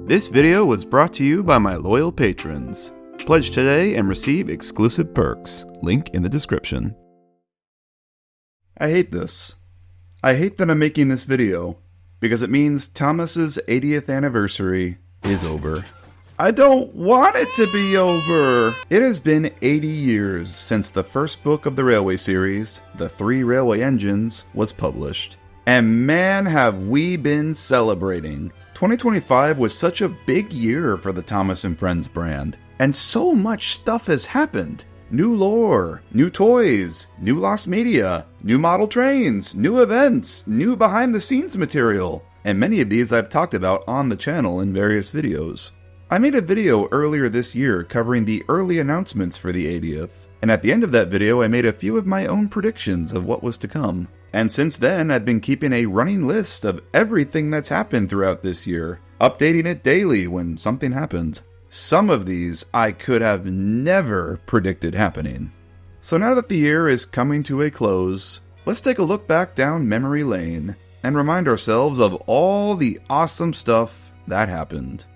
This video was brought to you by my loyal patrons. Pledge today and receive exclusive perks. Link in the description. I hate this. I hate that I'm making this video, because it means Thomas's 80th anniversary is over. I don't want it to be over! It has been 80 years since the first book of the Railway series, The Three Railway Engines, was published. And man, have we been celebrating. 2025 was such a big year for the Thomas & Friends brand, and so much stuff has happened. New lore, new toys, new lost media, new model trains, new events, new behind-the-scenes material, and many of these I've talked about on the channel in various videos. I made a video earlier this year covering the early announcements for the 80th, and at the end of that video I made a few of my own predictions of what was to come. And since then, I've been keeping a running list of everything that's happened throughout this year, updating it daily when something happened. Some of these I could have never predicted happening. So now that the year is coming to a close, let's take a look back down memory lane and remind ourselves of all the awesome stuff that happened.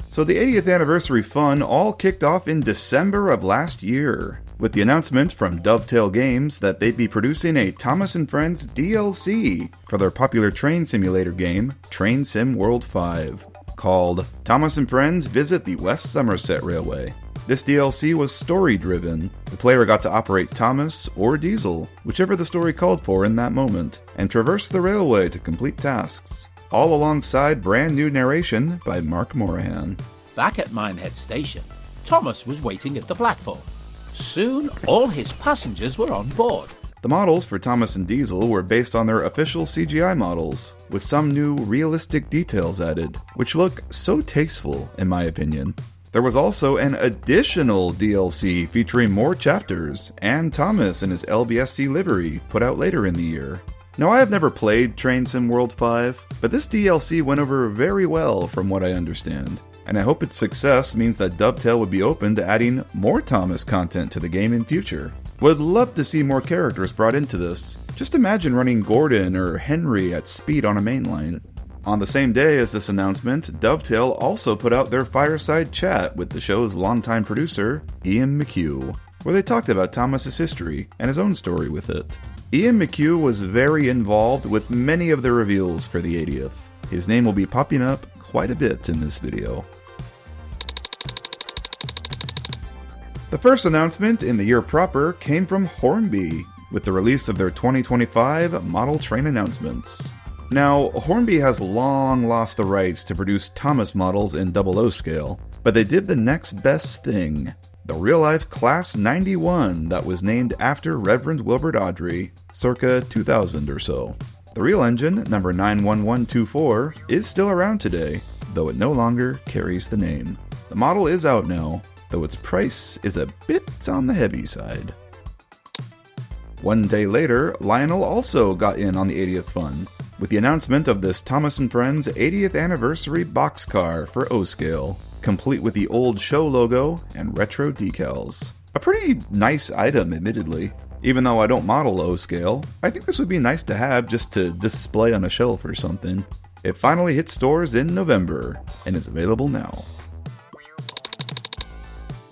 So the 80th anniversary fun all kicked off in December of last year, with the announcement from Dovetail Games that they'd be producing a Thomas & Friends DLC for their popular train simulator game, Train Sim World 5, called Thomas & Friends Visit the West Somerset Railway. This DLC was story-driven. The player got to operate Thomas or Diesel, whichever the story called for in that moment, and traverse the railway to complete tasks, all alongside brand new narration by Mark Morahan. Back at Minehead Station, Thomas was waiting at the platform. Soon, all his passengers were on board. The models for Thomas and Diesel were based on their official CGI models, with some new realistic details added, which look so tasteful in my opinion. There was also an additional DLC featuring more chapters, and Thomas in his LBSC livery put out later in the year. Now, I have never played Train Sim World 5, but this DLC went over very well from what I understand, and I hope its success means that Dovetail would be open to adding more Thomas content to the game in future. Would love to see more characters brought into this. Just imagine running Gordon or Henry at speed on a mainline. On the same day as this announcement, Dovetail also put out their fireside chat with the show's longtime producer, Ian McHugh, where they talked about Thomas's history and his own story with it. Ian McHugh was very involved with many of the reveals for the 80th. His name will be popping up quite a bit in this video. The first announcement in the year proper came from Hornby, with the release of their 2025 model train announcements. Now, Hornby has long lost the rights to produce Thomas models in 00 scale, but they did the next best thing. The real-life Class 91 that was named after Reverend Wilbert Audrey, circa 2000 or so. The real engine, number 91124, is still around today, though it no longer carries the name. The model is out now, though its price is a bit on the heavy side. One day later, Lionel also got in on the 80th fun, with the announcement of this Thomas & Friends 80th anniversary boxcar for O-scale, complete with the old show logo and retro decals. A pretty nice item, admittedly. Even though I don't model O-scale, I think this would be nice to have just to display on a shelf or something. It finally hit stores in November, and is available now.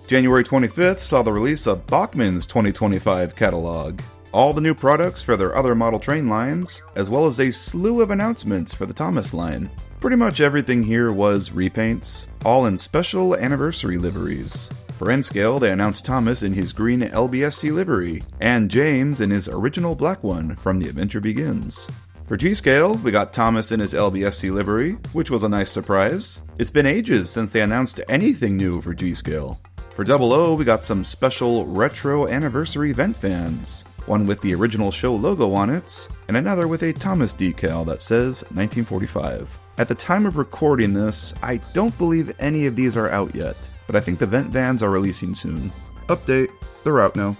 January 25th saw the release of Bachmann's 2025 catalog. All the new products for their other model train lines, as well as a slew of announcements for the Thomas line. Pretty much everything here was repaints, all in special anniversary liveries. For N-Scale, they announced Thomas in his green LBSC livery, and James in his original black one from The Adventure Begins. For G-Scale, we got Thomas in his LBSC livery, which was a nice surprise. It's been ages since they announced anything new for G-Scale. For 00, we got some special retro anniversary vent fans, one with the original show logo on it, and another with a Thomas decal that says 1945. At the time of recording this, I don't believe any of these are out yet, but I think the vent vans are releasing soon. Update, they're out now.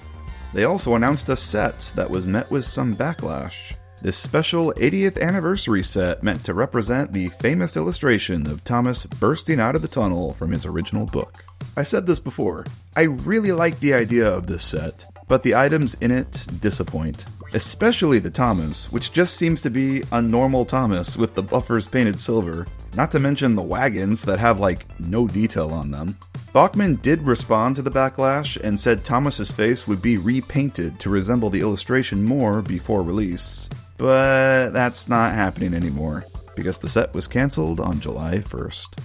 They also announced a set that was met with some backlash. This special 80th anniversary set meant to represent the famous illustration of Thomas bursting out of the tunnel from his original book. I said this before, I really like the idea of this set, but the items in it disappoint. especially the Thomas, which just seems to be a normal Thomas with the buffers painted silver, not to mention the wagons that have like no detail on them. Bachmann did respond to the backlash and said Thomas's face would be repainted to resemble the illustration more before release. But that's not happening anymore, because the set was cancelled on July 1st.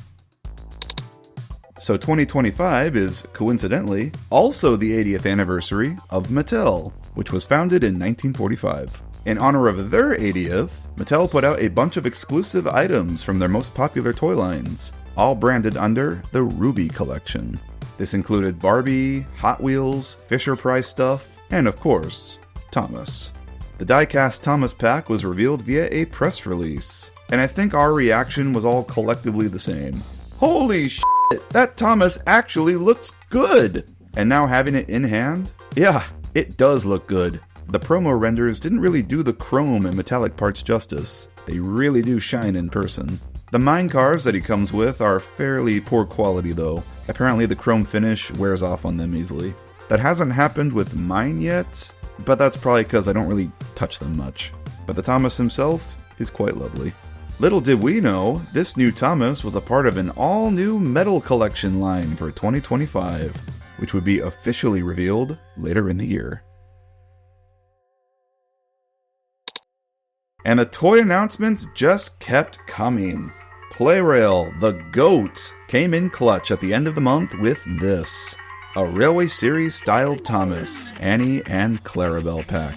So 2025 is, coincidentally, also the 80th anniversary of Mattel, which was founded in 1945. In honor of their 80th, Mattel put out a bunch of exclusive items from their most popular toy lines, all branded under the Ruby Collection. This included Barbie, Hot Wheels, Fisher-Price stuff, and of course, Thomas. The die-cast Thomas pack was revealed via a press release, and I think our reaction was all collectively the same. Holy shit, that Thomas actually looks good! And now having it in hand? Yeah, it does look good. The promo renders didn't really do the chrome and metallic parts justice. They really do shine in person. The mine cars that he comes with are fairly poor quality though. Apparently the chrome finish wears off on them easily. That hasn't happened with mine yet, but that's probably because I don't really touch them much. But the Thomas himself is quite lovely. Little did we know, this new Thomas was a part of an all-new metal collection line for 2025, which would be officially revealed later in the year. And the toy announcements just kept coming. Playrail, the GOAT, came in clutch at the end of the month with this. A Railway Series styled Thomas, Annie and Clarabelle pack.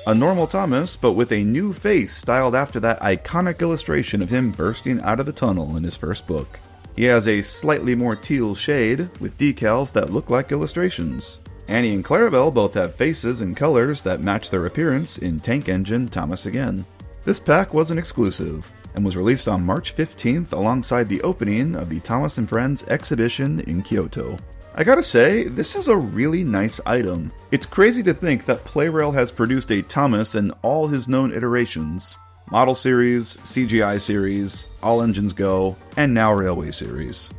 A normal Thomas, but with a new face styled after that iconic illustration of him bursting out of the tunnel in his first book. He has a slightly more teal shade, with decals that look like illustrations. Annie and Clarabelle both have faces and colors that match their appearance in Tank Engine Thomas Again. This pack was an exclusive, and was released on March 15th alongside the opening of the Thomas & Friends X-Edition in Kyoto. I gotta say, this is a really nice item. It's crazy to think that Playrail has produced a Thomas in all his known iterations. Model Series, CGI Series, All Engines Go, and now Railway Series.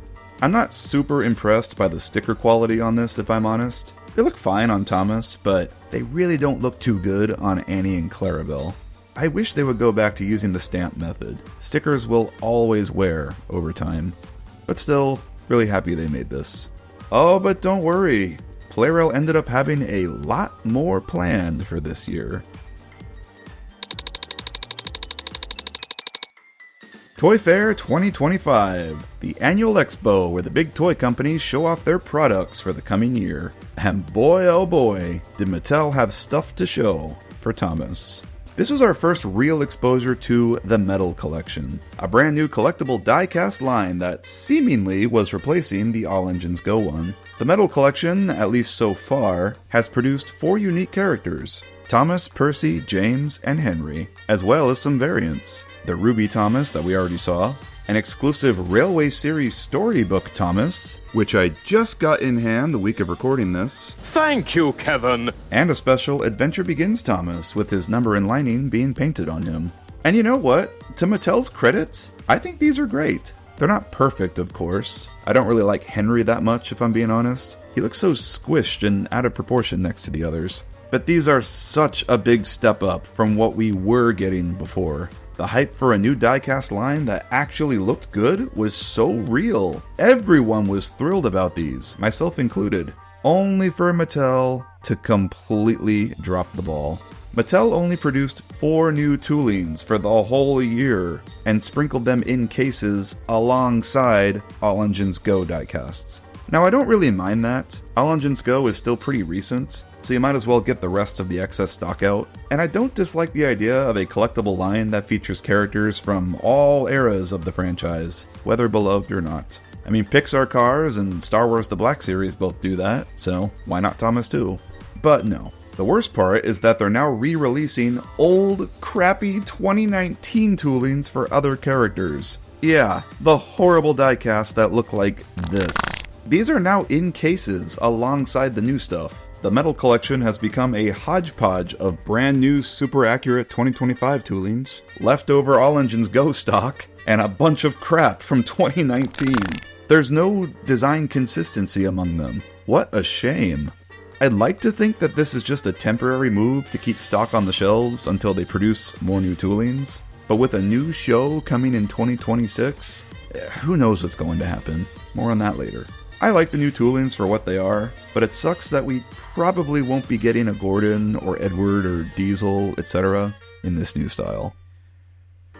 I'm not super impressed by the sticker quality on this, if I'm honest. They look fine on Thomas, but they really don't look too good on Annie and Clarabelle. I wish they would go back to using the stamp method. Stickers will always wear over time. But still, really happy they made this. Oh, but don't worry. Playrail ended up having a lot more planned for this year. Toy Fair 2025, the annual expo where the big toy companies show off their products for the coming year. And boy oh boy, did Mattel have stuff to show for Thomas. This was our first real exposure to the Metal Collection, a brand new collectible die-cast line that seemingly was replacing the All Engines Go one. The Metal Collection, at least so far, has produced 4 unique characters: Thomas, Percy, James, and Henry, as well as some variants. The Ruby Thomas that we already saw, an exclusive Railway Series Storybook Thomas, which I just got in hand the week of recording this. Thank you, Kevin! And a special Adventure Begins Thomas with his number and lining being painted on him. And you know what? To Mattel's credit, I think these are great. They're not perfect, of course. I don't really like Henry that much, if I'm being honest. He looks so squished and out of proportion next to the others. But these are such a big step up from what we were getting before. The hype for a new diecast line that actually looked good was so real. Everyone was thrilled about these, myself included. Only for Mattel to completely drop the ball. Mattel only produced 4 new toolings for the whole year and sprinkled them in cases alongside All Engines Go diecasts. Now I don't really mind that. All Engines Go is still pretty recent, so you might as well get the rest of the excess stock out. And I don't dislike the idea of a collectible line that features characters from all eras of the franchise, whether beloved or not. I mean, Pixar Cars and Star Wars The Black Series both do that, so why not Thomas too? But no. The worst part is that they're now re-releasing old, crappy 2019 toolings for other characters. Yeah, the horrible diecast that look like this. These are now in cases alongside the new stuff. The Metal Collection has become a hodgepodge of brand new super accurate 2025 toolings, leftover All Engines Go stock, and a bunch of crap from 2019. There's no design consistency among them. What a shame. I'd like to think that this is just a temporary move to keep stock on the shelves until they produce more new toolings, but with a new show coming in 2026, who knows what's going to happen. More on that later. I like the new toolings for what they are, but it sucks that we probably won't be getting a Gordon or Edward or Diesel, etc. in this new style.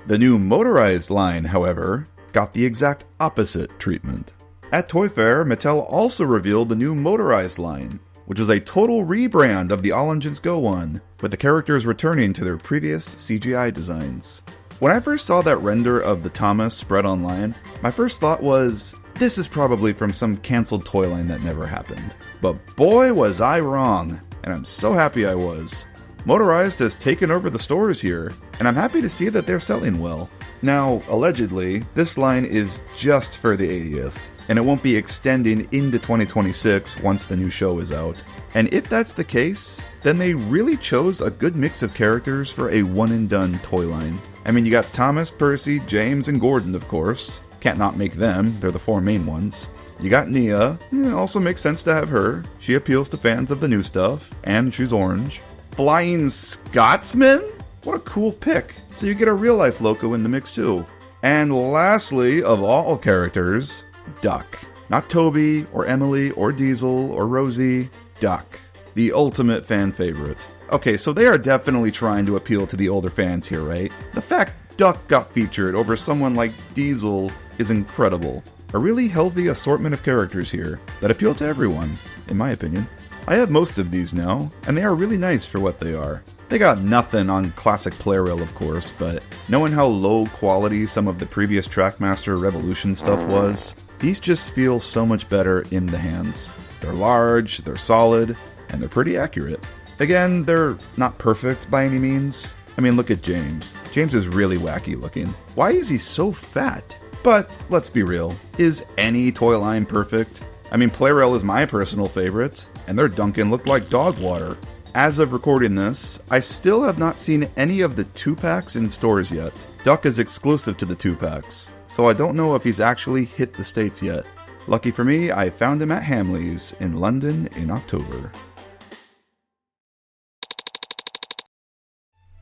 The new motorized line, however, got the exact opposite treatment. At Toy Fair, Mattel also revealed the new motorized line, which was a total rebrand of the All Engines Go one, with the characters returning to their previous CGI designs. When I first saw that render of the Thomas spread online, my first thought was, this is probably from some cancelled toy line that never happened. But boy was I wrong, and I'm so happy I was. Motorized has taken over the stores here, and I'm happy to see that they're selling well. Now, allegedly, this line is just for the 80th, and it won't be extending into 2026 once the new show is out. And if that's the case, then they really chose a good mix of characters for a one-and-done toy line. I mean, you got Thomas, Percy, James, and Gordon, of course. Can't not make them, they're the four main ones. You got Nia, also makes sense to have her. She appeals to fans of the new stuff, and she's orange. Flying Scotsman? What a cool pick. So you get a real-life Loco in the mix too. And lastly, of all characters, Duck. Not Toby, or Emily, or Diesel, or Rosie. Duck. The ultimate fan favorite. Okay, so they are definitely trying to appeal to the older fans here, right? The fact Duck got featured over someone like Diesel is incredible. A really healthy assortment of characters here that appeal to everyone, in my opinion. I have most of these now, and they are really nice for what they are. They got nothing on classic Play-Rail, of course, but knowing how low quality some of the previous Trackmaster Revolution stuff was, these just feel so much better in the hands. They're large, they're solid, and they're pretty accurate. Again, they're not perfect by any means. I mean, look at James. James is really wacky looking. Why is he so fat? But let's be real, is any toy line perfect? I mean, Play-Rail is my personal favorite, and their Duncan looked like dog water. As of recording this, I still have not seen any of the 2-packs in stores yet. Duck is exclusive to the 2-packs, so I don't know if he's actually hit the States yet. Lucky for me, I found him at Hamley's in London in October.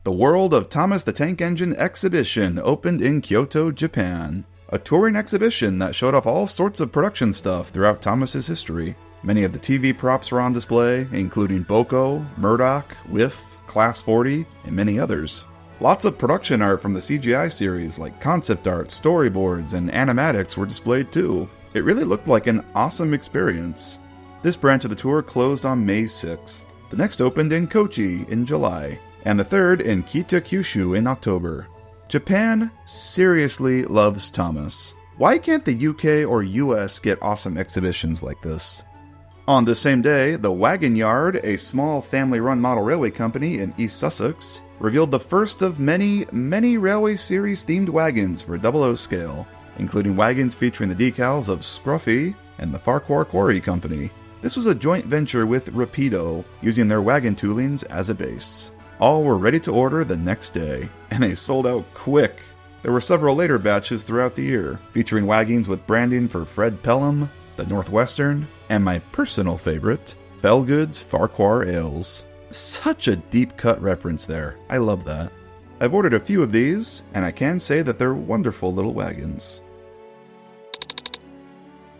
The World of Thomas the Tank Engine exhibition opened in Kyoto, Japan. A touring exhibition that showed off all sorts of production stuff throughout Thomas's history. Many of the TV props were on display, including Boko, Murdoch, Whiff, Class 40, and many others. Lots of production art from the CGI series, like concept art, storyboards, and animatics were displayed too. It really looked like an awesome experience. This branch of the tour closed on May 6th. The next opened in Kochi in July, and the third in Kita, Kyushu in October. Japan seriously loves Thomas. Why can't the UK or US get awesome exhibitions like this? On the same day, the Wagon Yard, a small family-run model railway company in East Sussex, revealed the first of many Railway Series themed wagons for 00 scale, including wagons featuring the decals of Scruffy and the Farquhar Quarry Company. This was a joint venture with Rapido, using their wagon toolings as a base. All were ready to order the next day, and they sold out quick. There were several later batches throughout the year, featuring wagons with branding for Fred Pelham, the Northwestern, and my personal favorite, Felgood's Farquhar Ales. Such a deep-cut reference there. I love that. I've ordered a few of these, and I can say that they're wonderful little wagons.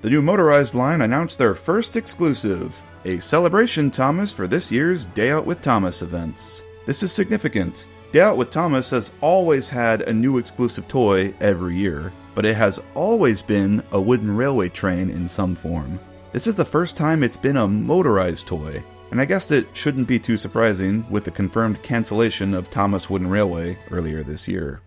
The new motorized line announced their first exclusive, a celebration Thomas for this year's Day Out with Thomas events. This is significant. Day Out with Thomas has always had a new exclusive toy every year, but it has always been a wooden railway train in some form. This is the first time it's been a motorized toy, and I guess it shouldn't be too surprising with the confirmed cancellation of Thomas Wooden Railway earlier this year.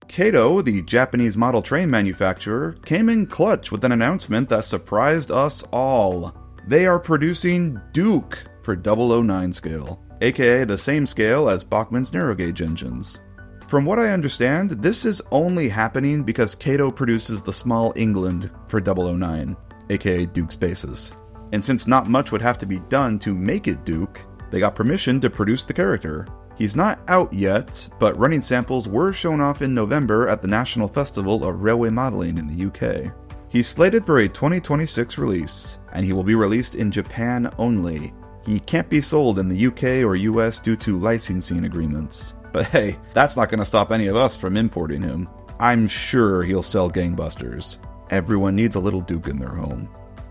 Kato, the Japanese model train manufacturer, came in clutch with an announcement that surprised us all. They are producing Duke for 009 scale, aka the same scale as Bachmann's narrow gauge engines. From what I understand, this is only happening because Kato produces the small England for 009, aka Duke's bases. And since not much would have to be done to make it Duke, they got permission to produce the character. He's not out yet, but running samples were shown off in November at the National Festival of Railway Modeling in the UK. He's slated for a 2026 release, and he will be released in Japan only. He can't be sold in the UK or US due to licensing agreements. But hey, that's not going to stop any of us from importing him. I'm sure he'll sell gangbusters. Everyone needs a little Duke in their home.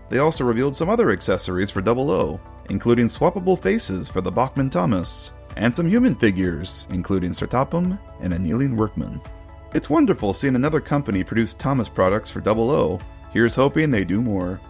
They also revealed some other accessories for 00, including swappable faces for the Bachman Thomas, and some human figures, including Sir Topham and a kneeling workman. It's wonderful seeing another company produce Thomas products for 00. Here's hoping they do more.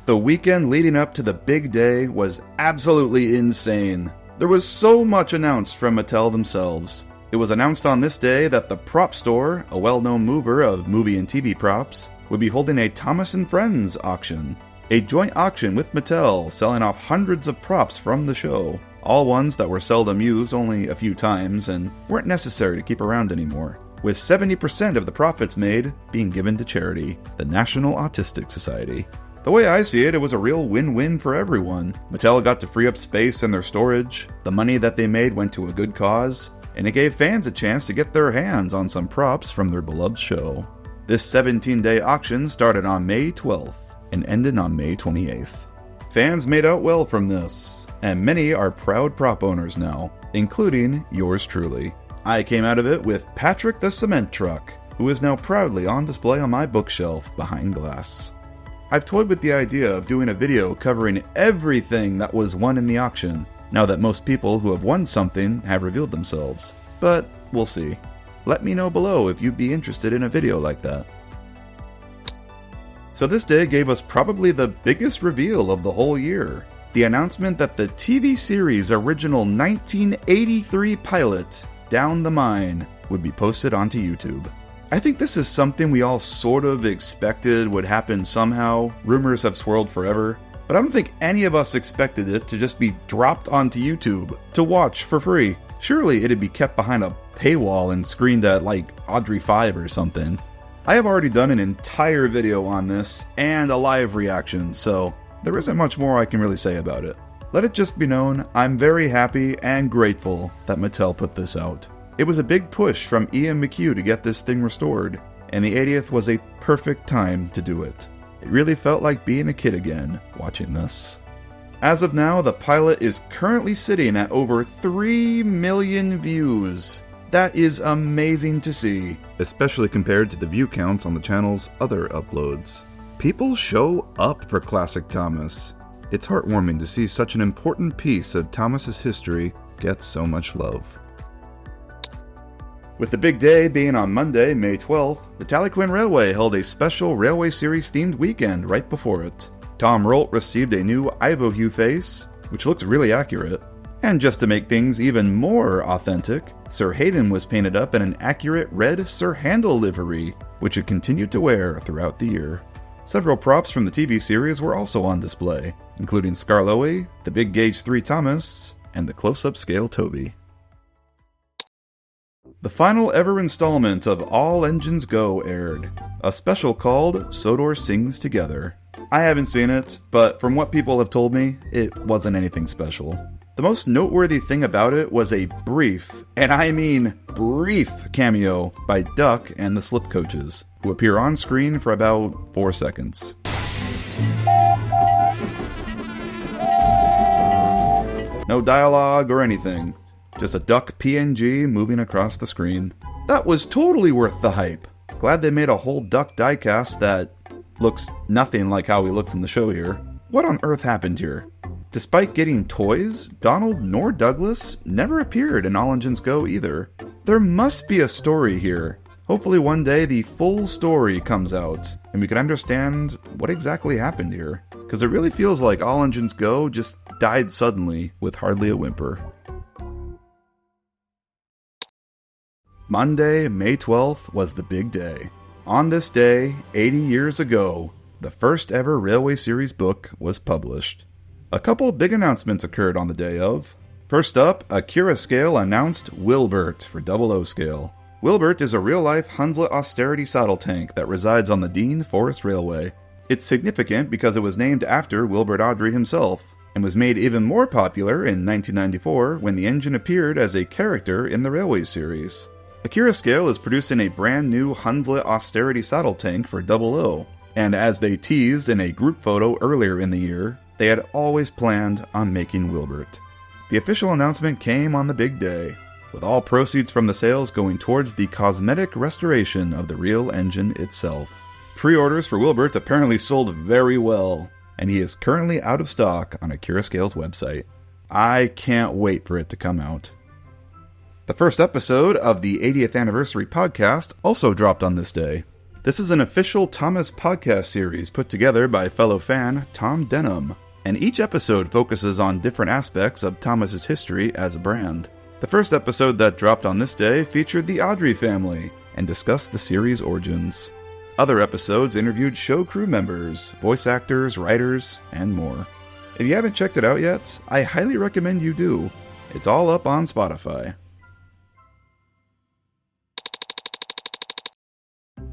The weekend leading up to the big day was absolutely insane. There was so much announced from Mattel themselves. It was announced on this day that the Prop Store, a well-known mover of movie and TV props, would be holding a Thomas & Friends auction. A joint auction with Mattel, selling off hundreds of props from the show, all ones that were seldom used only a few times and weren't necessary to keep around anymore, with 70% of the profits made being given to charity, the National Autistic Society. The way I see it, it was a real win-win for everyone. Mattel got to free up space in their storage, the money that they made went to a good cause, and it gave fans a chance to get their hands on some props from their beloved show. This 17-day auction started on May 12th and ended on May 28th. Fans made out well from this, and many are proud prop owners now, including yours truly. I came out of it with Patrick the Cement Truck, who is now proudly on display on my bookshelf behind glass. I've toyed with the idea of doing a video covering everything that was won in the auction, now that most people who have won something have revealed themselves. But we'll see. Let me know below if you'd be interested in a video like that. So this day gave us probably the biggest reveal of the whole year. The announcement that the TV series original 1983 pilot, Down the Mine, would be posted onto YouTube. I think this is something we all sort of expected would happen somehow. Rumors have swirled forever, but I don't think any of us expected it to just be dropped onto YouTube to watch for free. Surely it'd be kept behind a paywall and screened at like Audrey 5 or something. I have already done an entire video on this and a live reaction, so there isn't much more I can really say about it. Let it just be known, I'm very happy and grateful that Mattel put this out. It was a big push from Ian McHugh to get this thing restored, and the 80th was a perfect time to do it. It really felt like being a kid again, watching this. As of now, the pilot is currently sitting at over 3 million views. That is amazing to see, especially compared to the view counts on the channel's other uploads. People show up for Classic Thomas. It's heartwarming to see such an important piece of Thomas's history get so much love. With the big day being on Monday, May 12th, the Talyquin Railway held a special Railway Series themed weekend right before it. Tom Rolt received a new Ivohue face, which looked really accurate. And just to make things even more authentic, Sir Hayden was painted up in an accurate red Sir Handel livery, which he continued to wear throughout the year. Several props from the TV series were also on display, including Skarloey, the Big Gauge 3 Thomas, and the close-up scale Toby. The final ever installment of All Engines Go aired, a special called Sodor Sings Together. I haven't seen it, but from what people have told me, it wasn't anything special. The most noteworthy thing about it was a brief, and I mean brief, cameo by Duck and the Slip Coaches, who appear on screen for about 4 seconds. No dialogue or anything. Just a duck PNG moving across the screen. That was totally worth the hype. Glad they made a whole duck diecast that looks nothing like how he looks in the show here. What on earth happened here? Despite getting toys, Donald nor Douglas never appeared in All Engines Go either. There must be a story here. Hopefully one day the full story comes out and we can understand what exactly happened here. Because it really feels like All Engines Go just died suddenly with hardly a whimper. Monday, May 12th was the big day. On this day, 80 years ago, the first ever Railway Series book was published. A couple big announcements occurred on the day of. First up, Akira Scale announced Wilbert for 00 scale. Wilbert is a real-life Hunslet austerity saddle tank that resides on the Dean Forest Railway. It's significant because it was named after Wilbert Awdry himself, and was made even more popular in 1994 when the engine appeared as a character in the Railway series. Akira Scale is producing a brand new Hunslet austerity saddle tank for 00, and as they teased in a group photo earlier in the year, they had always planned on making Wilbert. The official announcement came on the big day, with all proceeds from the sales going towards the cosmetic restoration of the real engine itself. Pre-orders for Wilbert apparently sold very well, and he is currently out of stock on Akira Scale's website. I can't wait for it to come out. The first episode of the 80th anniversary podcast also dropped on this day. This is an official Thomas podcast series put together by fellow fan Tom Denham, and each episode focuses on different aspects of Thomas's history as a brand. The first episode that dropped on this day featured the Audrey family and discussed the series' origins. Other episodes interviewed show crew members, voice actors, writers, and more. If you haven't checked it out yet, I highly recommend you do. It's all up on Spotify.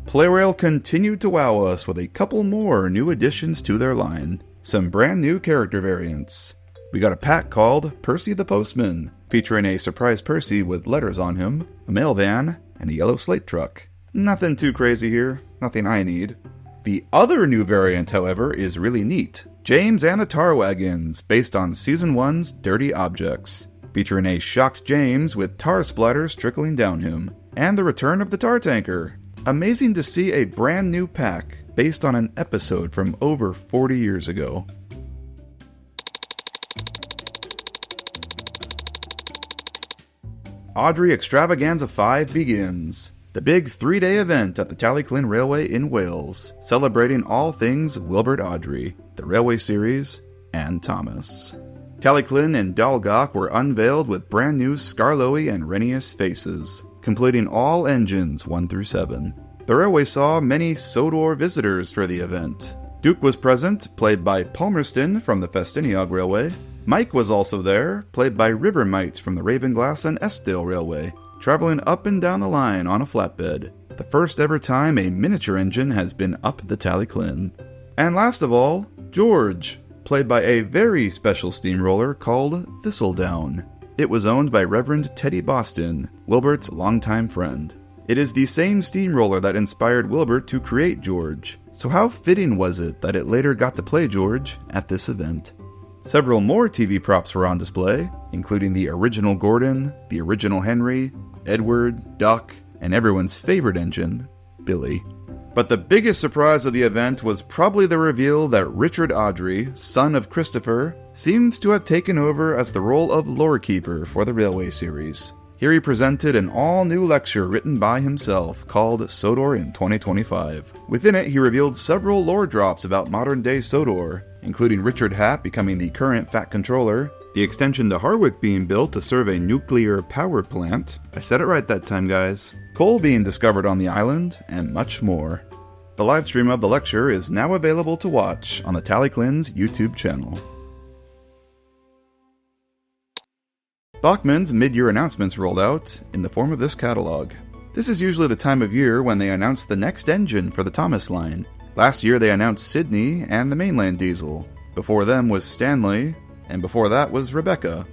Playrail continued to wow us with a couple more new additions to their line. Some brand new character variants. We got a pack called Percy the Postman, featuring a surprise Percy with letters on him, a mail van, and a yellow slate truck. Nothing too crazy here, nothing I need. The other new variant, however, is really neat. James and the Tar Wagons, based on Season 1's Dirty Objects, featuring a shocked James with tar splatters trickling down him, and the return of the Tar Tanker. Amazing to see a brand new pack based on an episode from over 40 years ago. Audrey Extravaganza 5 begins. The big 3-day event at the Tallyclin Railway in Wales, celebrating all things Wilbert Audrey, the Railway Series, and Thomas. Tallyclin and Dalgach were unveiled with brand new Skarloey and Renius faces, completing all engines 1 through 7. The railway saw many Sodor visitors for the event. Duke was present, played by Palmerston from the Festiniog Railway. Mike was also there, played by Rivermite from the Ravenglass and Eskdale Railway, traveling up and down the line on a flatbed. The first ever time a miniature engine has been up the Tallyclin. And last of all, George, played by a very special steamroller called Thistledown. It was owned by Reverend Teddy Boston, Wilbert's longtime friend. It is the same steamroller that inspired Wilbert to create George, so how fitting was it that it later got to play George at this event? Several more TV props were on display, including the original Gordon, the original Henry, Edward, Duck, and everyone's favorite engine, Billy. But the biggest surprise of the event was probably the reveal that Richard Audrey, son of Christopher, seems to have taken over as the role of lorekeeper for the Railway Series. Here he presented an all-new lecture written by himself called Sodor in 2025. Within it, he revealed several lore drops about modern-day Sodor, including Richard Hatt becoming the current Fat Controller, the extension to Harwick being built to serve a nuclear power plant, I said it right that time guys, coal being discovered on the island, and much more. The livestream of the lecture is now available to watch on the Tallyclin's YouTube channel. Bachmann's mid-year announcements rolled out in the form of this catalog. This is usually the time of year when they announce the next engine for the Thomas line. Last year they announced Sydney and the mainland diesel. Before them was Stanley, and before that was Rebecca.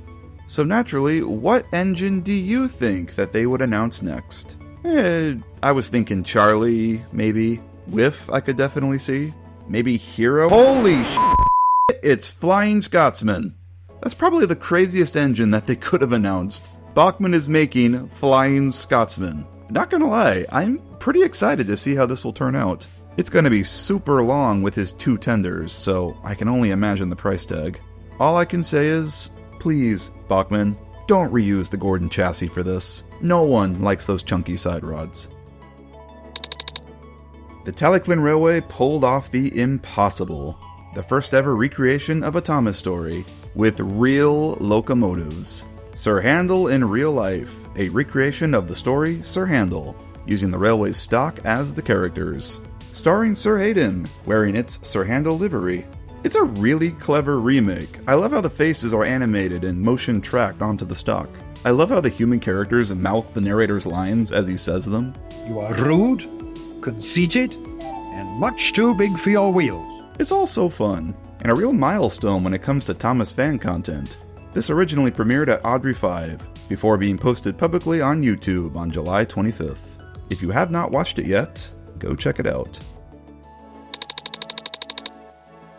So naturally, what engine do you think that they would announce next? I was thinking Charlie, maybe. Whiff, I could definitely see. Maybe Hero. Holy shit! It's Flying Scotsman. That's probably the craziest engine that they could have announced. Bachmann is making Flying Scotsman. Not gonna lie, I'm pretty excited to see how this will turn out. It's gonna be super long with his 2 tenders, so I can only imagine the price tag. All I can say is, please, Bachmann, don't reuse the Gordon chassis for this. No one likes those chunky side rods. The Tallyclin Railway pulled off the impossible. The first ever recreation of a Thomas story, with real locomotives. Sir Handel in real life, a recreation of the story Sir Handel, using the railway's stock as the characters. Starring Sir Hayden, wearing its Sir Handel livery. It's a really clever remake. I love how the faces are animated and motion tracked onto the stock. I love how the human characters mouth the narrator's lines as he says them. You are rude, conceited, and much too big for your wheels. It's all so fun, and a real milestone when it comes to Thomas fan content. This originally premiered at Audrey 5, before being posted publicly on YouTube on July 25th. If you have not watched it yet, go check it out.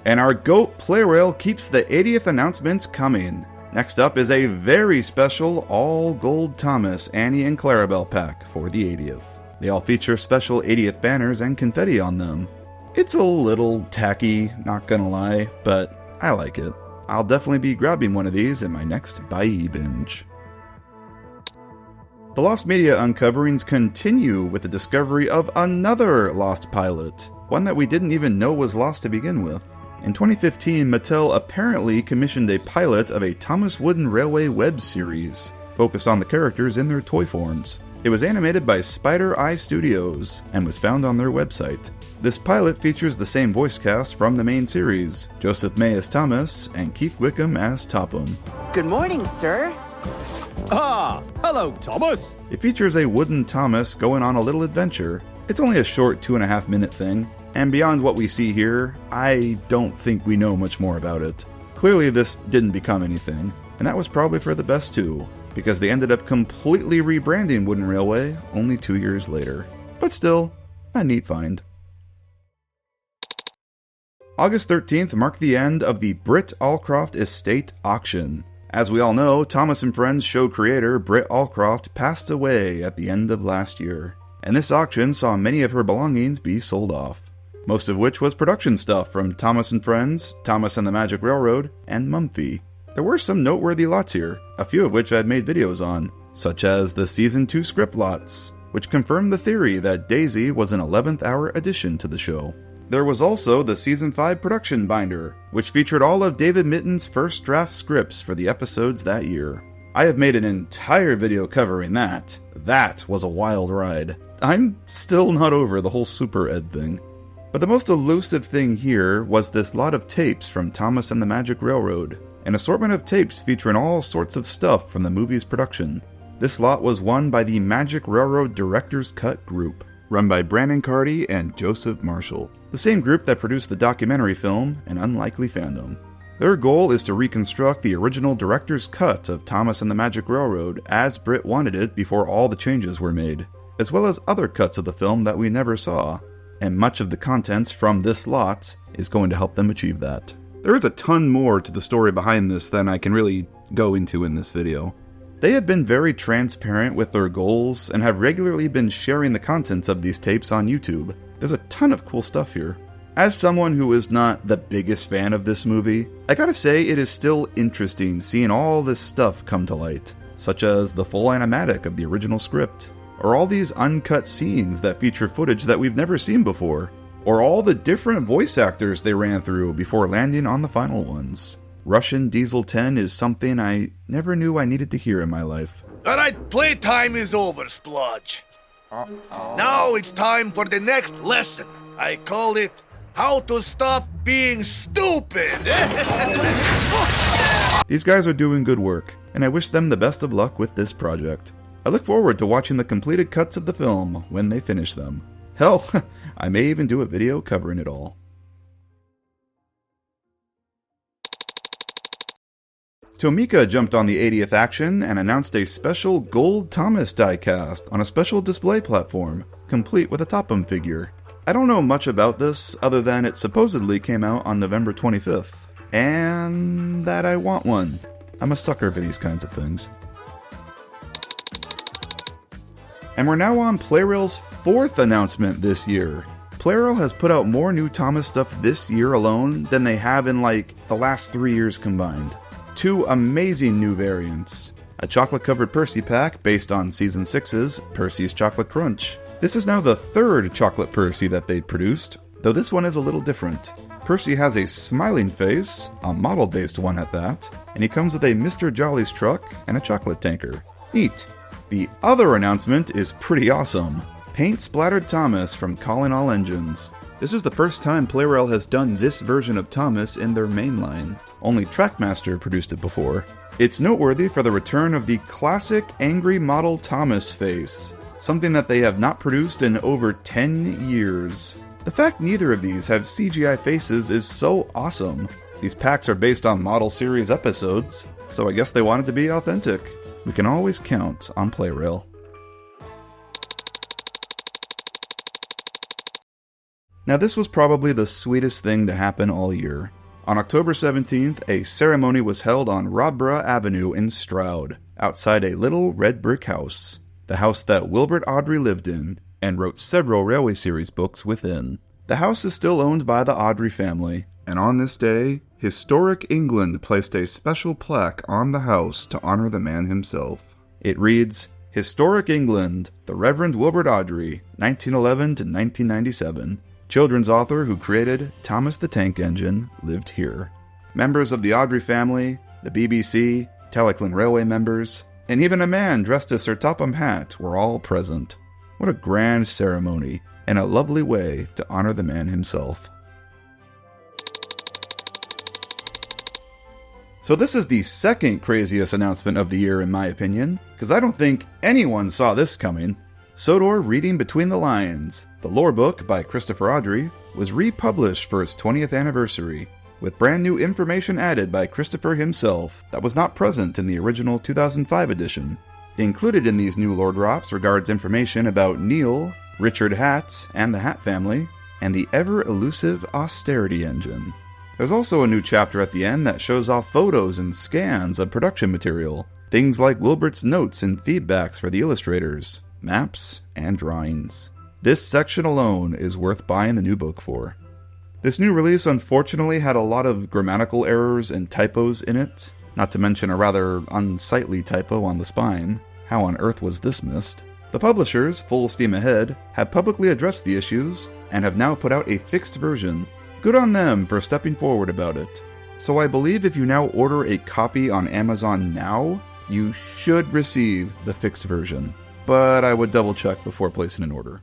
And our GOAT Playrail keeps the 80th announcements coming. Next up is a very special all-gold Thomas, Annie, and Clarabelle pack for the 80th. They all feature special 80th banners and confetti on them. It's a little tacky, not gonna lie, but I like it. I'll definitely be grabbing one of these in my next buy binge. The Lost Media uncoverings continue with the discovery of another lost pilot, one that we didn't even know was lost to begin with. In 2015, Mattel apparently commissioned a pilot of a Thomas Wooden Railway web series, focused on the characters in their toy forms. It was animated by Spider Eye Studios, and was found on their website. This pilot features the same voice cast from the main series, Joseph May as Thomas, and Keith Wickham as Topham. Good morning, sir. Ah, hello, Thomas. It features a wooden Thomas going on a little adventure. It's only a short 2.5-minute thing, and beyond what we see here, I don't think we know much more about it. Clearly this didn't become anything, and that was probably for the best too, because they ended up completely rebranding Wooden Railway only 2 years later. But still, a neat find. August 13th marked the end of the Britt Allcroft Estate Auction. As we all know, Thomas & Friends show creator Britt Allcroft passed away at the end of last year, and this auction saw many of her belongings be sold off, most of which was production stuff from Thomas & Friends, Thomas and the Magic Railroad, and Mumphy. There were some noteworthy lots here, a few of which I've made videos on, such as the Season 2 script lots, which confirmed the theory that Daisy was an 11th hour addition to the show. There was also the Season 5 production binder, which featured all of David Mitten's first draft scripts for the episodes that year. I have made an entire video covering that. That was a wild ride. I'm still not over the whole Super Ed thing. But the most elusive thing here was this lot of tapes from Thomas and the Magic Railroad, an assortment of tapes featuring all sorts of stuff from the movie's production. This lot was won by the Magic Railroad Director's Cut group, run by Brandon Carty and Joseph Marshall, the same group that produced the documentary film An Unlikely Fandom. Their goal is to reconstruct the original director's cut of Thomas and the Magic Railroad as Britt wanted it before all the changes were made, as well as other cuts of the film that we never saw, and much of the contents from this lot is going to help them achieve that. There is a ton more to the story behind this than I can really go into in this video. They have been very transparent with their goals and have regularly been sharing the contents of these tapes on YouTube. There's a ton of cool stuff here. As someone who is not the biggest fan of this movie, I gotta say it is still interesting seeing all this stuff come to light, such as the full animatic of the original script, or all these uncut scenes that feature footage that we've never seen before, or all the different voice actors they ran through before landing on the final ones. Russian Diesel 10 is something I never knew I needed to hear in my life. Alright, playtime is over, Splodge. Now it's time for the next lesson. I call it How to Stop Being Stupid. These guys are doing good work, and I wish them the best of luck with this project. I look forward to watching the completed cuts of the film when they finish them. Hell, I may even do a video covering it all. Tomica jumped on the 80th action and announced a special Gold Thomas diecast on a special display platform, complete with a Topham figure. I don't know much about this, other than it supposedly came out on November 25th, and that I want one. I'm a sucker for these kinds of things. And we're now on Playrail's 4th announcement this year. Playrail has put out more new Thomas stuff this year alone than they have in the last 3 years combined. 2 amazing new variants. A chocolate-covered Percy pack based on Season 6's Percy's Chocolate Crunch. This is now the 3rd chocolate Percy that they'd produced, though this one is a little different. Percy has a smiling face, a model-based one at that, and he comes with a Mr. Jolly's truck and a chocolate tanker. Neat. The other announcement is pretty awesome. Paint Splattered Thomas from Calling All Engines. This is the first time Playrail has done this version of Thomas in their main line. Only Trackmaster produced it before. It's noteworthy for the return of the classic angry model Thomas face, something that they have not produced in over 10 years. The fact neither of these have CGI faces is so awesome. These packs are based on model series episodes, so I guess they wanted to be authentic. we can always count on Playrail. Now this was probably the sweetest thing to happen all year. On October 17th, a ceremony was held on Rodborough Avenue in Stroud, outside a little red brick house. The house that Wilbert Awdry lived in, and wrote several Railway Series books within. The house is still owned by the Awdry family, and on this day, Historic England placed a special plaque on the house to honor the man himself. It reads, Historic England, the Reverend Wilbert Awdry, 1911 to 1997. Children's author who created Thomas the Tank Engine lived here. Members of the Awdry family, the BBC, Tallyclin Railway members, and even a man dressed as Sir Topham Hatt were all present. What a grand ceremony, and a lovely way to honor the man himself. So this is the second craziest announcement of the year in my opinion, because I don't think anyone saw this coming. Sodor Reading Between the Lines, the lore book by Christopher Awdry, was republished for its 20th anniversary, with brand new information added by Christopher himself that was not present in the original 2005 edition. Included in these new lore drops regards information about Neil, Richard Hatt, and the Hatt family, and the ever-elusive Austerity Engine. There's also a new chapter at the end that shows off photos and scans of production material, things like Wilbert's notes and feedbacks for the illustrators, maps, and drawings. This section alone is worth buying the new book for. This new release unfortunately had a lot of grammatical errors and typos in it, not to mention a rather unsightly typo on the spine. How on earth was this missed? The publishers, full steam ahead, have publicly addressed the issues, and have now put out a fixed version. Good on them for stepping forward about it. So I believe if you now order a copy on Amazon now, you should receive the fixed version. But I would double check before placing an order.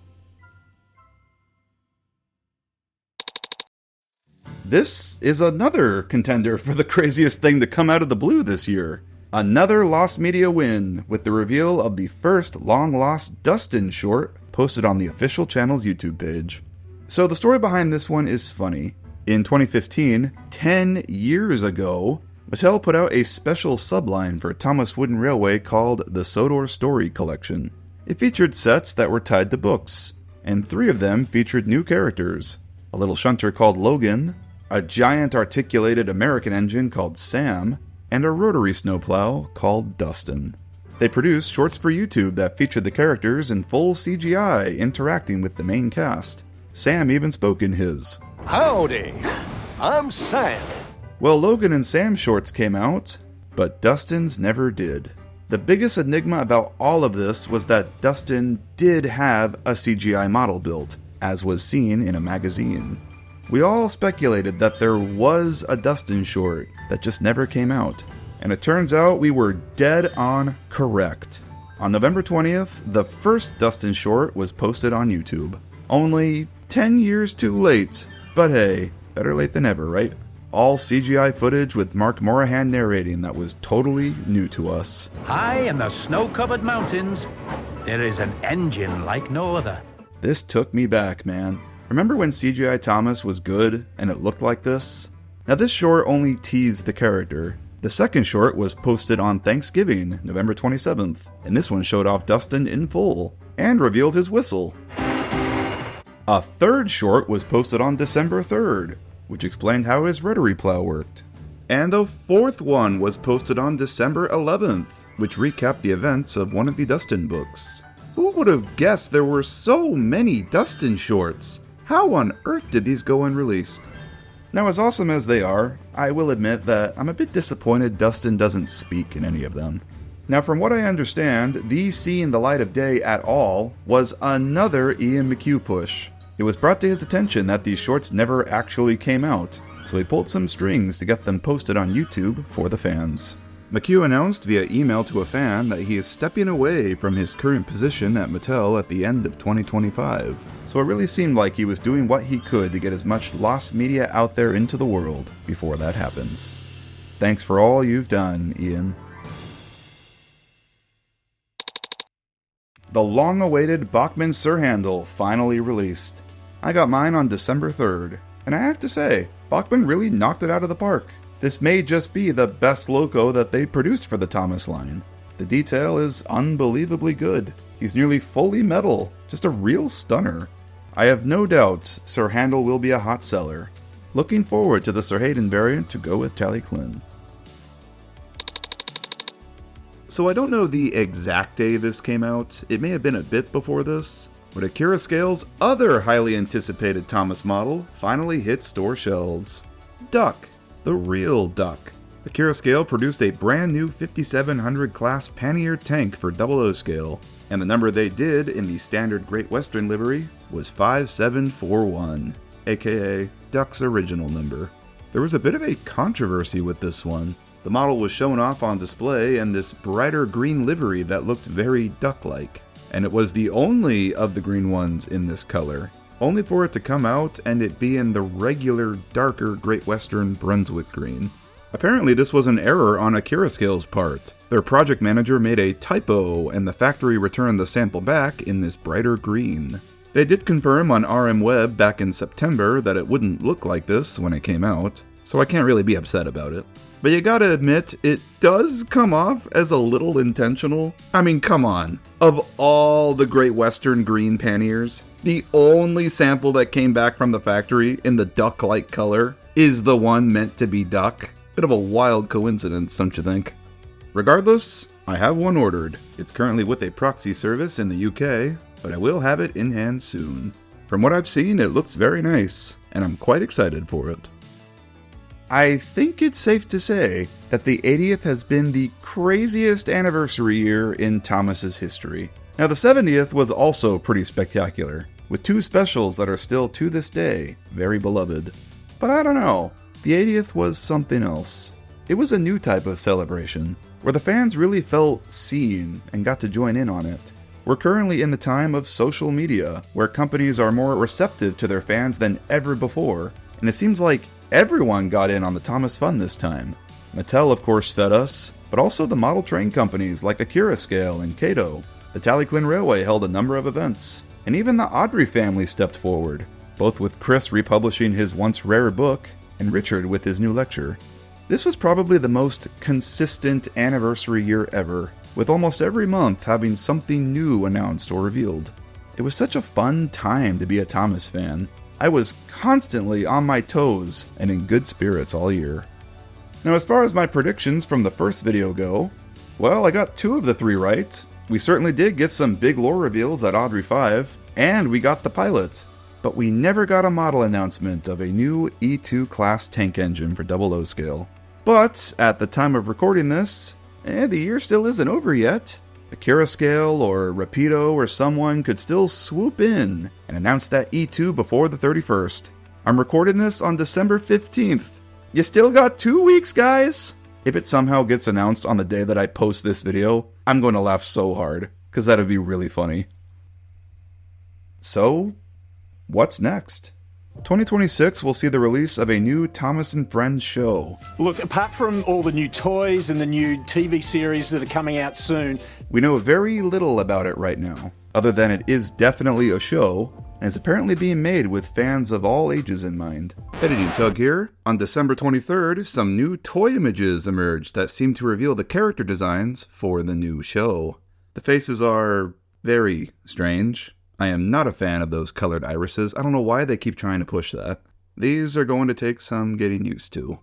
This is another contender for the craziest thing to come out of the blue this year. Another Lost Media win, with the reveal of the first long-lost Dustin short posted on the official channel's YouTube page. So the story behind this one is funny. In 2015, 10 years ago, Mattel put out a special subline for Thomas Wooden Railway called the Sodor Story Collection. It featured sets that were tied to books, and 3 of them featured new characters. A little shunter called Logan, a giant articulated American engine called Sam, and a rotary snowplow called Dustin. They produced shorts for YouTube that featured the characters in full CGI interacting with the main cast. Sam even spoke in his. Howdy, I'm Sam. Well, Logan and Sam shorts came out, but Dustin's never did. The biggest enigma about all of this was that Dustin did have a CGI model built, as was seen in a magazine. We all speculated that there was a Dustin short that just never came out, and it turns out we were dead on correct. On November 20th, the first Dustin short was posted on YouTube. Only 10 years too late, but hey, better late than never, right? All CGI footage with Mark Morahan narrating that was totally new to us. High in the snow-covered mountains, there is an engine like no other. This took me back, man. Remember when CGI Thomas was good and it looked like this? Now this short only teased the character. The second short was posted on Thanksgiving, November 27th, and this one showed off Dustin in full, and revealed his whistle. A third short was posted on December 3rd, which explained how his rotary plow worked. And a fourth one was posted on December 11th, which recapped the events of one of the Dustin books. Who would have guessed there were so many Dustin shorts? How on earth did these go unreleased? Now, as awesome as they are, I will admit that I'm a bit disappointed Dustin doesn't speak in any of them. Now, from what I understand, these seeing the light of day at all was another Ian McHugh push. It was brought to his attention that these shorts never actually came out, so he pulled some strings to get them posted on YouTube for the fans. McHugh announced via email to a fan that he is stepping away from his current position at Mattel at the end of 2025, so it really seemed like he was doing what he could to get as much Lost Media out there into the world before that happens. Thanks for all you've done, Ian. The long-awaited Bachmann Surhandle finally released. I got mine on December 3rd, and I have to say, Bachmann really knocked it out of the park. This may just be the best logo that they produced for the Thomas line. The detail is unbelievably good. He's nearly fully metal, just a real stunner. I have no doubt Sir Handel will be a hot seller. Looking forward to the Sir Hayden variant to go with Tallyclin. So I don't know the exact day this came out, it may have been a bit before this, but Akira Scale's other highly anticipated Thomas model finally hit store shelves. Duck, the real Duck. Akira Scale produced a brand new 5700 class pannier tank for 00 scale, and the number they did in the standard Great Western livery was 5741, aka Duck's original number. There was a bit of a controversy with this one. The model was shown off on display in this brighter green livery that looked very duck-like, and it was the only of the green ones in this color, only for it to come out and it be in the regular darker Great Western Brunswick green. Apparently this was an error on Akira Scale's part. Their project manager made a typo and the factory returned the sample back in this brighter green. They did confirm on RM Web back in September that it wouldn't look like this when it came out, so I can't really be upset about it. But you gotta admit, it does come off as a little intentional. I mean, come on. Of all the Great Western green panniers, the only sample that came back from the factory in the duck-like color is the one meant to be duck. Bit of a wild coincidence, don't you think? Regardless, I have one ordered. It's currently with a proxy service in the UK, but I will have it in hand soon. From what I've seen, it looks very nice, and I'm quite excited for it. I think it's safe to say that the 80th has been the craziest anniversary year in Thomas's history. Now the 70th was also pretty spectacular, with 2 specials that are still to this day very beloved. But I don't know, the 80th was something else. It was a new type of celebration, where the fans really felt seen and got to join in on it. We're currently in the time of social media, where companies are more receptive to their fans than ever before, and it seems like everyone got in on the Thomas fun this time. Mattel of course fed us, but also the model train companies like Akira Scale and Kato. The Tallyclin Railway held a number of events, and even the Audrey family stepped forward, both with Chris republishing his once rare book and Richard with his new lecture. This was probably the most consistent anniversary year ever, with almost every month having something new announced or revealed. It was such a fun time to be a Thomas fan. I was constantly on my toes and in good spirits all year. Now as far as my predictions from the first video go, well, I got 2 of the 3 right. We certainly did get some big lore reveals at Audrey 5, and we got the pilot. But we never got a model announcement of a new E2 class tank engine for 00 scale. But at the time of recording this, the year still isn't over yet. Akira Scale or Rapido or someone could still swoop in and announce that E2 before the 31st. I'm recording this on December 15th. You still got 2 weeks, guys! If it somehow gets announced on the day that I post this video, I'm going to laugh so hard, because that'd be really funny. So, what's next? 2026 will see the release of a new Thomas & Friends show. Look, apart from all the new toys and the new TV series that are coming out soon, we know very little about it right now, other than it is definitely a show, and is apparently being made with fans of all ages in mind. Editing Tug here. On December 23rd, some new toy images emerged that seem to reveal the character designs for the new show. The faces are very strange. I am not a fan of those colored irises. I don't know why they keep trying to push that. These are going to take some getting used to.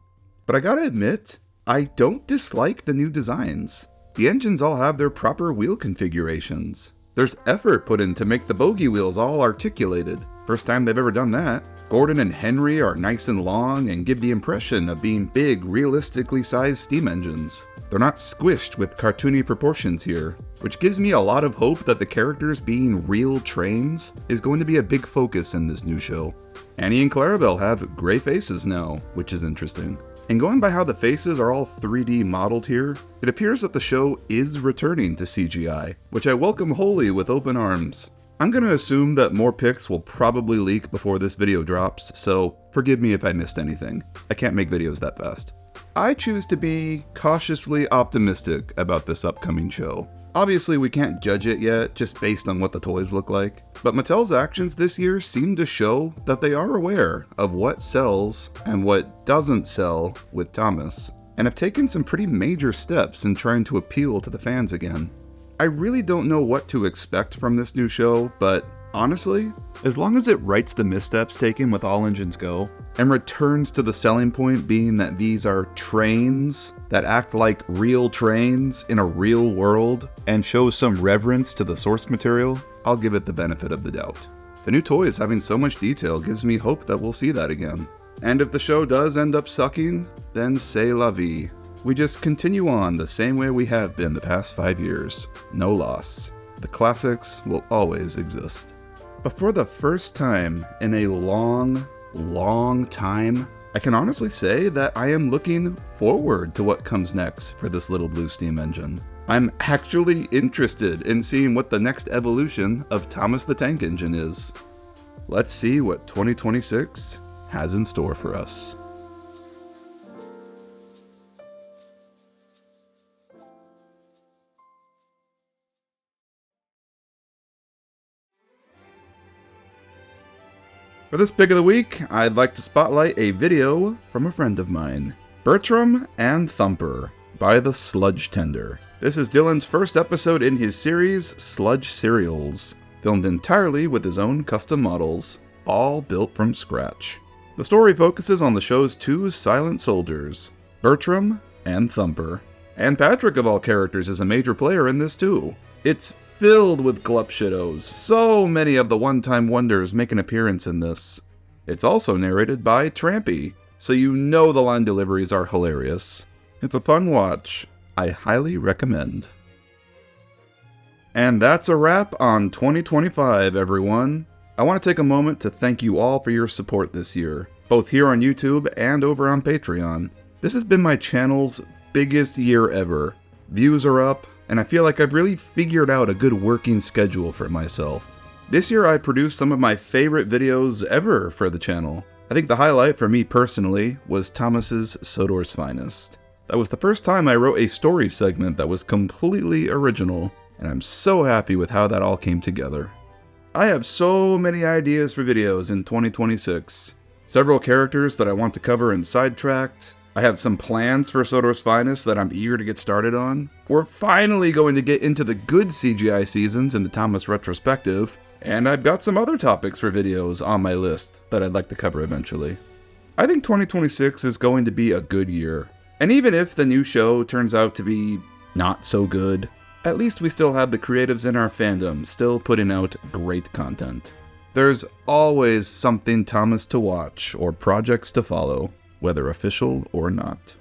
But I gotta admit, I don't dislike the new designs. The engines all have their proper wheel configurations. There's effort put in to make the bogie wheels all articulated. First time they've ever done that. Gordon and Henry are nice and long and give the impression of being big, realistically sized steam engines. They're not squished with cartoony proportions here, which gives me a lot of hope that the characters being real trains is going to be a big focus in this new show. Annie and Clarabelle have gray faces now, which is interesting. And going by how the faces are all 3D modeled here, it appears that the show is returning to CGI, which I welcome wholly with open arms. I'm going to assume that more pics will probably leak before this video drops, so forgive me if I missed anything. I can't make videos that fast. I choose to be cautiously optimistic about this upcoming show. Obviously we can't judge it yet, just based on what the toys look like, but Mattel's actions this year seem to show that they are aware of what sells and what doesn't sell with Thomas. and have taken some pretty major steps in trying to appeal to the fans again. I really don't know what to expect from this new show, but honestly, as long as it rights the missteps taken with All Engines Go, and returns to the selling point being that these are trains that act like real trains in a real world, and shows some reverence to the source material, I'll give it the benefit of the doubt. The new toys having so much detail gives me hope that we'll see that again. And if the show does end up sucking, then c'est la vie. We just continue on the same way we have been the past 5 years. No loss. The classics will always exist. But for the first time in a long time, I can honestly say that I am looking forward to what comes next for this little blue steam engine. I'm actually interested in seeing what the next evolution of Thomas the Tank Engine is. Let's see what 2026 has in store for us. For this pick of the week, I'd like to spotlight a video from a friend of mine, Bertram and Thumper by the Sludge Tender. This is Dylan's first episode in his series, Sludge Serials, filmed entirely with his own custom models, all built from scratch. The story focuses on the show's two silent soldiers, Bertram and Thumper. And Patrick, of all characters, is a major player in this too. It's filled with glupshitos. So many of the one-time wonders make an appearance in this. It's also narrated by Trampy, so you know the line deliveries are hilarious. It's a fun watch. I highly recommend. And that's a wrap on 2025, everyone. I want to take a moment to thank you all for your support this year, both here on YouTube and over on Patreon. This has been my channel's biggest year ever. Views are up, and I feel like I've really figured out a good working schedule for myself. This year I produced some of my favorite videos ever for the channel. I think the highlight for me personally was Thomas's Sodor's Finest. That was the first time I wrote a story segment that was completely original, and I'm so happy with how that all came together. I have so many ideas for videos in 2026. Several characters that I want to cover in Sidetracked. I have some plans for Sodor's Finest that I'm eager to get started on. We're finally going to get into the good CGI seasons in the Thomas retrospective, and I've got some other topics for videos on my list that I'd like to cover eventually. I think 2026 is going to be a good year, and even if the new show turns out to be not so good, at least we still have the creatives in our fandom still putting out great content. There's always something Thomas to watch or projects to follow, whether official or not.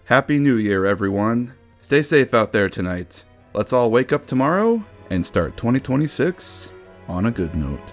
Happy New Year, everyone. Stay safe out there tonight. Let's all wake up tomorrow and start 2026 on a good note.